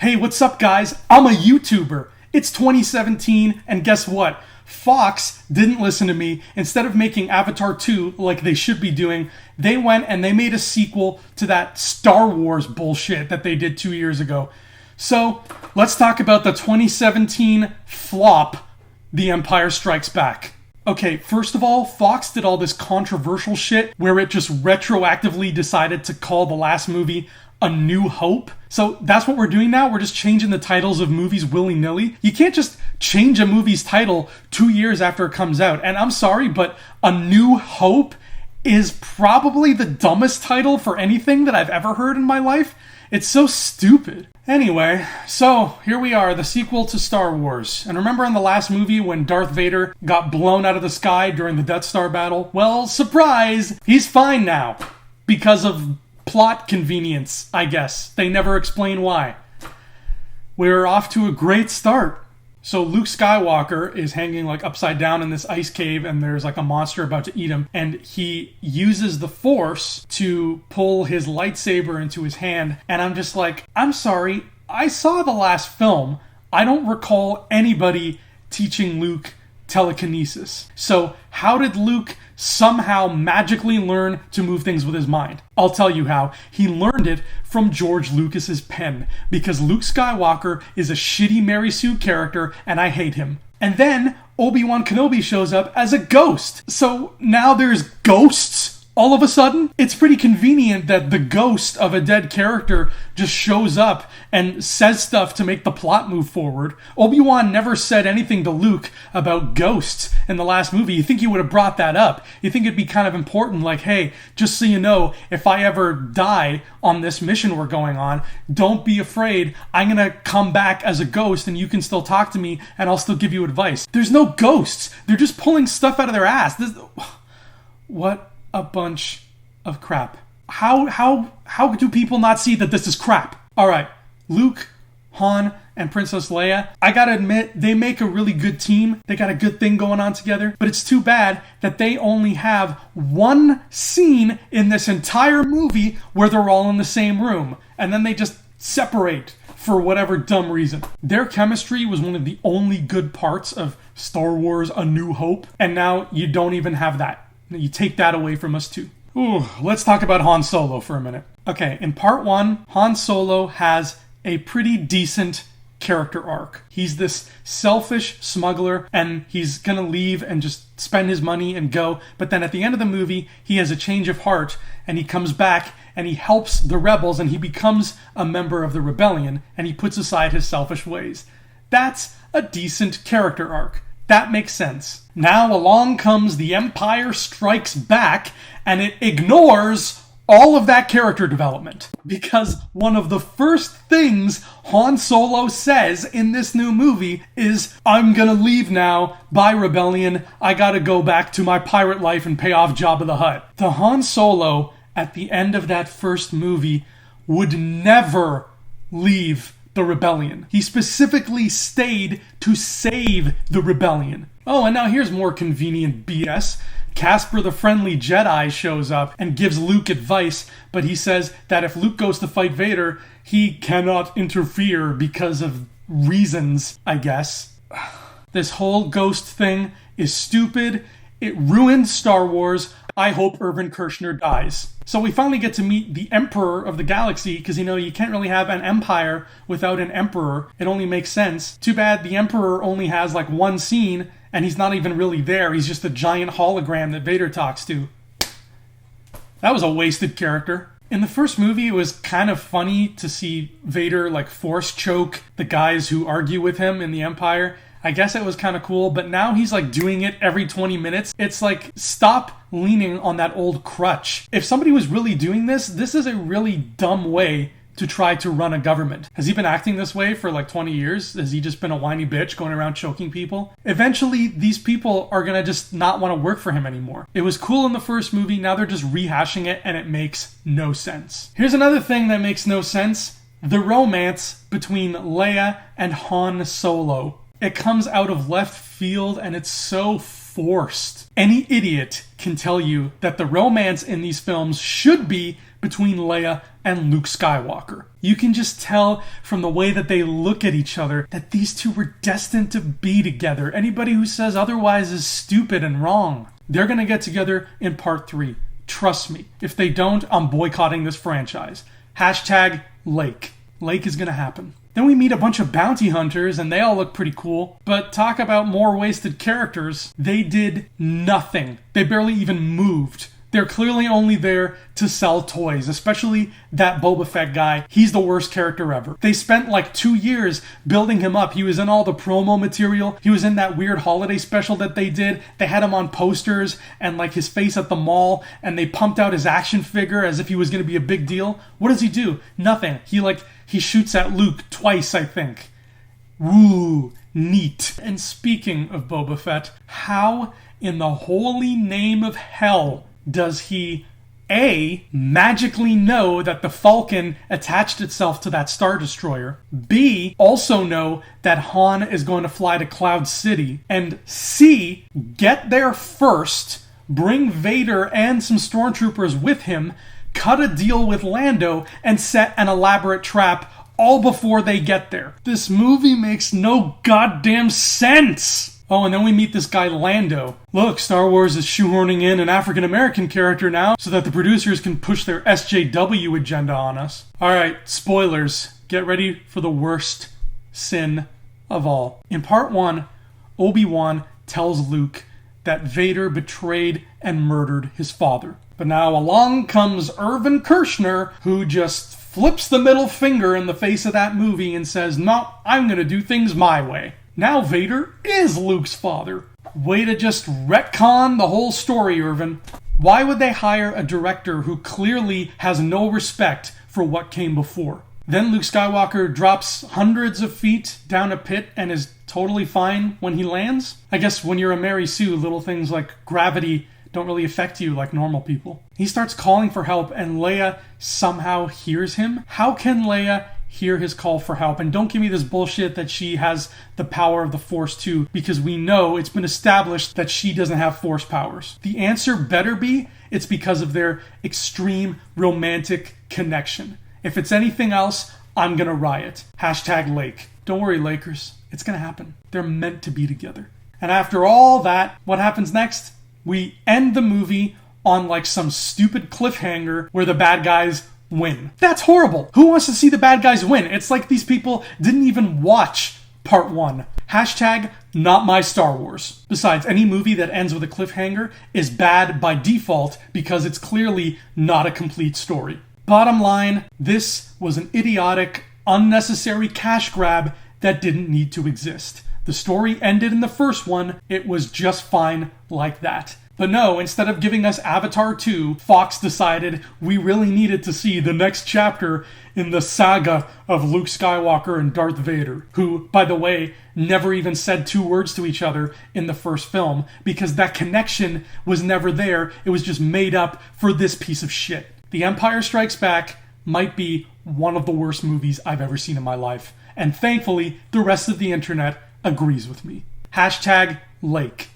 Hey, what's up, guys? I'm a YouTuber. It's 2017, and guess what? Fox didn't listen to me. Instead of making Avatar 2 like they should be doing, they went and they made a sequel to that Star Wars bullshit that they did 2 years ago. So, let's talk about the 2017 flop, The Empire Strikes Back. Okay, first of all, Fox did all this controversial shit where it just retroactively decided to call the last movie A New Hope. So that's what we're doing now. We're just changing the titles of movies willy-nilly. You can't just change a movie's title 2 years after it comes out. And I'm sorry, but A New Hope is probably the dumbest title for anything that I've ever heard in my life. It's so stupid. Anyway, so here we are, the sequel to Star Wars. And remember in the last movie when Darth Vader got blown out of the sky during the Death Star battle? Well, surprise! He's fine now. Because of plot convenience, I guess. They never explain why. We're off to a great start. So Luke Skywalker is hanging like upside down in this ice cave and there's like a monster about to eat him, and he uses the Force to pull his lightsaber into his hand, and I'm just like, I'm sorry, I saw the last film. I don't recall anybody teaching Luke telekinesis. So how did Luke somehow magically learn to move things with his mind? I'll tell you how. He learned it from George Lucas's pen, because Luke Skywalker is a shitty Mary Sue character and I hate him. And then Obi-Wan Kenobi shows up as a ghost. So now there's ghosts all of a sudden? It's pretty convenient that the ghost of a dead character just shows up and says stuff to make the plot move forward. Obi-Wan never said anything to Luke about ghosts in the last movie. You think he would have brought that up? You think it'd be kind of important, like, hey, just so you know, if I ever die on this mission we're going on, don't be afraid. I'm gonna come back as a ghost and you can still talk to me and I'll still give you advice. There's no ghosts. They're just pulling stuff out of their ass. What a bunch of crap. How do people not see that this is crap? All right, Luke, Han, and Princess Leia, I gotta admit, they make a really good team. They got a good thing going on together, but it's too bad that they only have one scene in this entire movie where they're all in the same room, and then they just separate for whatever dumb reason. Their chemistry was one of the only good parts of Star Wars A New Hope, and now you don't even have that. You take that away from us too. Ooh, let's talk about Han Solo for a minute. Okay, in part one, Han Solo has a pretty decent character arc. He's this selfish smuggler and he's gonna leave and just spend his money and go. But then at the end of the movie, he has a change of heart and he comes back and he helps the rebels and he becomes a member of the rebellion and he puts aside his selfish ways. That's a decent character arc. That makes sense. Now along comes The Empire Strikes Back, and it ignores all of that character development. Because one of the first things Han Solo says in this new movie is, I'm gonna leave now, bye rebellion, I gotta go back to my pirate life and pay off Jabba the Hutt. The Han Solo at the end of that first movie would never leave the rebellion. He specifically stayed to save the rebellion. Oh, and now here's more convenient BS. Casper the Friendly Jedi shows up and gives Luke advice, but he says that if Luke goes to fight Vader, he cannot interfere because of reasons, I guess. This whole ghost thing is stupid. It ruined Star Wars. I hope Irvin Kershner dies. So we finally get to meet the Emperor of the Galaxy, because, you can't really have an empire without an emperor. It only makes sense. Too bad the Emperor only has like one scene, and he's not even really there. He's just a giant hologram that Vader talks to. That was a wasted character. In the first movie, it was kind of funny to see Vader like force choke the guys who argue with him in the Empire. I guess it was kind of cool, but now he's like doing it every 20 minutes. It's like, stop leaning on that old crutch. If somebody was really doing this, this is a really dumb way to try to run a government. Has he been acting this way for like 20 years? Has he just been a whiny bitch going around choking people? Eventually, these people are gonna just not want to work for him anymore. It was cool in the first movie, now they're just rehashing it and it makes no sense. Here's another thing that makes no sense. The romance between Leia and Han Solo. It comes out of left field and it's so forced. Any idiot can tell you that the romance in these films should be between Leia and Luke Skywalker. You can just tell from the way that they look at each other that these two were destined to be together. Anybody who says otherwise is stupid and wrong. They're going to get together in part 3. Trust me. If they don't, I'm boycotting this franchise. Hashtag Lake. Lake is going to happen. Then we meet a bunch of bounty hunters, and they all look pretty cool. But talk about more wasted characters. They did nothing. They barely even moved. They're clearly only there to sell toys, especially that Boba Fett guy. He's the worst character ever. They spent like 2 years building him up. He was in all the promo material. He was in that weird holiday special that they did. They had him on posters and like his face at the mall, and they pumped out his action figure as if he was going to be a big deal. What does he do? Nothing. He shoots at Luke twice, I think. Woo, neat. And speaking of Boba Fett, how in the holy name of hell does he, A, magically know that the Falcon attached itself to that Star Destroyer, B, also know that Han is going to fly to Cloud City, and C, get there first, bring Vader and some stormtroopers with him, cut a deal with Lando, and set an elaborate trap all before they get there? This movie makes no goddamn sense! Oh, and then we meet this guy Lando. Look, Star Wars is shoehorning in an African-American character now so that the producers can push their SJW agenda on us. Alright, spoilers. Get ready for the worst sin of all. In part 1, Obi-Wan tells Luke that Vader betrayed and murdered his father. But now along comes Irvin Kershner, who just flips the middle finger in the face of that movie and says, no, I'm going to do things my way. Now Vader is Luke's father. Way to just retcon the whole story, Irvin. Why would they hire a director who clearly has no respect for what came before? Then Luke Skywalker drops hundreds of feet down a pit and is totally fine when he lands? I guess when you're a Mary Sue, little things like gravity don't really affect you like normal people. He starts calling for help and Leia somehow hears him. How can Leia hear his call for help? And don't give me this bullshit that she has the power of the Force too, because we know it's been established that she doesn't have Force powers. The answer better be it's because of their extreme romantic connection. If it's anything else, I'm gonna riot. Hashtag Lake. Don't worry, Lakers. It's gonna happen. They're meant to be together. And after all that, what happens next? We end the movie on like some stupid cliffhanger where the bad guys win. That's horrible. Who wants to see the bad guys win? It's like these people didn't even watch part 1. Hashtag not my Star Wars. Besides, any movie that ends with a cliffhanger is bad by default because it's clearly not a complete story. Bottom line, this was an idiotic, unnecessary cash grab that didn't need to exist. The story ended in the first one. It was just fine like that. But no, instead of giving us Avatar 2, Fox decided we really needed to see the next chapter in the saga of Luke Skywalker and Darth Vader, who, by the way, never even said 2 words to each other in the first film, because that connection was never there. It was just made up for this piece of shit. The Empire Strikes Back might be one of the worst movies I've ever seen in my life. And thankfully, the rest of the internet agrees with me. Hashtag Lake.